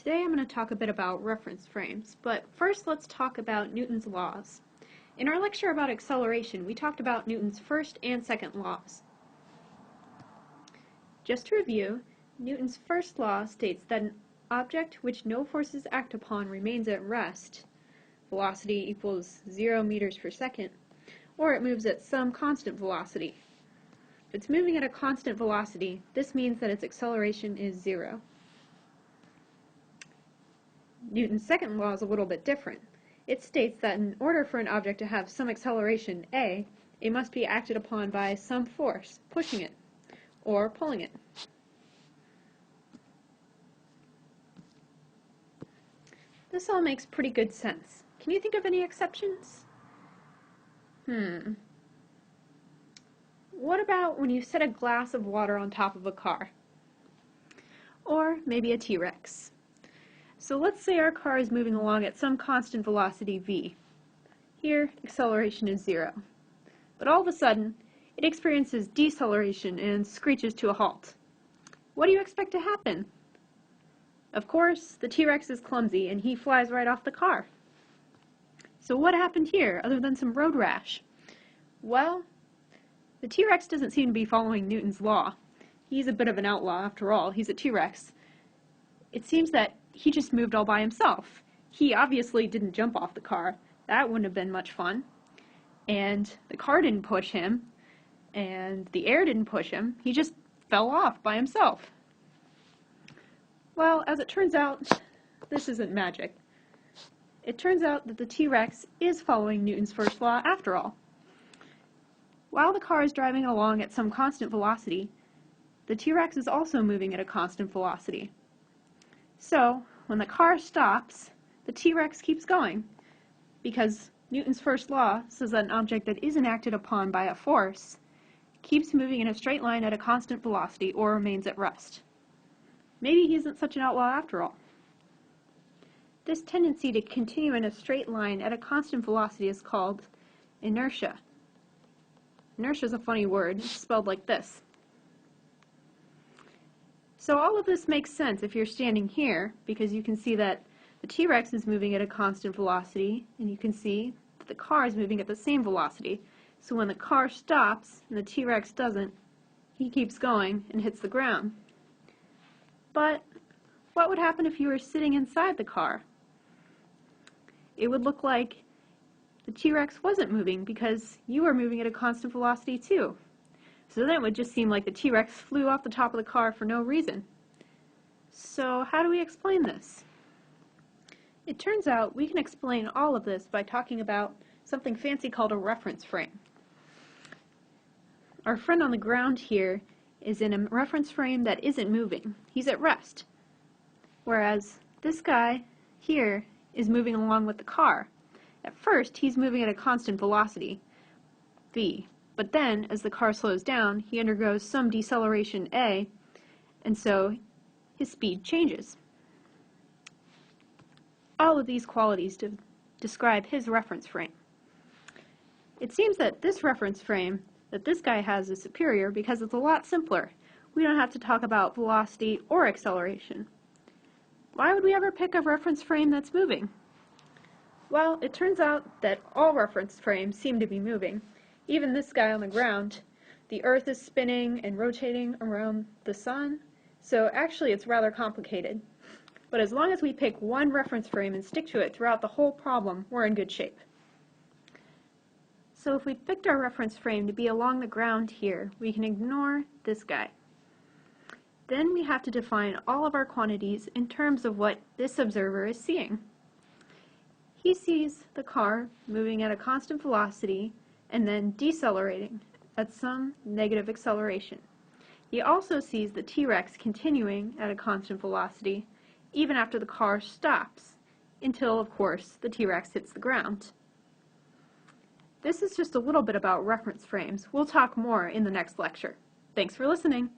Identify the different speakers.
Speaker 1: Today I'm going to talk a bit about reference frames, but first let's talk about Newton's laws. In our lecture about acceleration, we talked about Newton's first and second laws. Just to review, Newton's first law states that an object which no forces act upon remains at rest, velocity equals 0 meters per second, or it moves at some constant velocity. If it's moving at a constant velocity, this means that its acceleration is 0. Newton's second law is a little bit different. It states that in order for an object to have some acceleration, a, it must be acted upon by some force, pushing it, or pulling it. This all makes pretty good sense. Can you think of any exceptions? What about when you set a glass of water on top of a car? Or maybe a T-Rex. So let's say our car is moving along at some constant velocity v. Here, acceleration is 0. But all of a sudden, it experiences deceleration and screeches to a halt. What do you expect to happen? Of course, the T-Rex is clumsy and he flies right off the car. So what happened here, other than some road rash? Well, the T-Rex doesn't seem to be following Newton's law. He's a bit of an outlaw after all. He's a T-Rex. It seems that he just moved all by himself. He obviously didn't jump off the car. That wouldn't have been much fun. And the car didn't push him, and the air didn't push him. He just fell off by himself. Well, as it turns out, this isn't magic. It turns out that the T-Rex is following Newton's first law after all. While the car is driving along at some constant velocity, the T-Rex is also moving at a constant velocity. So, when the car stops, the T-Rex keeps going, because Newton's first law says that an object that isn't acted upon by a force keeps moving in a straight line at a constant velocity or remains at rest. Maybe he isn't such an outlaw after all. This tendency to continue in a straight line at a constant velocity is called inertia. Inertia is a funny word. It's spelled like this. So all of this makes sense if you're standing here, because you can see that the T-Rex is moving at a constant velocity, and you can see that the car is moving at the same velocity. So when the car stops, and the T-Rex doesn't, he keeps going and hits the ground. But what would happen if you were sitting inside the car? It would look like the T-Rex wasn't moving because you were moving at a constant velocity too. So then it would just seem like the T-Rex flew off the top of the car for no reason. So how do we explain this? It turns out we can explain all of this by talking about something fancy called a reference frame. Our friend on the ground here is in a reference frame that isn't moving. He's at rest. Whereas this guy here is moving along with the car. At first, he's moving at a constant velocity, v. But then, as the car slows down, he undergoes some deceleration, a, and so his speed changes. All of these qualities describe his reference frame. It seems that this reference frame that this guy has is superior because it's a lot simpler. We don't have to talk about velocity or acceleration. Why would we ever pick a reference frame that's moving? Well, it turns out that all reference frames seem to be moving. Even this guy on the ground. The Earth is spinning and rotating around the sun, so actually it's rather complicated. But as long as we pick one reference frame and stick to it throughout the whole problem, we're in good shape. So if we picked our reference frame to be along the ground here, we can ignore this guy. Then we have to define all of our quantities in terms of what this observer is seeing. He sees the car moving at a constant velocity and then decelerating at some negative acceleration. He also sees the T-Rex continuing at a constant velocity even after the car stops, until, of course, the T-Rex hits the ground. This is just a little bit about reference frames. We'll talk more in the next lecture. Thanks for listening.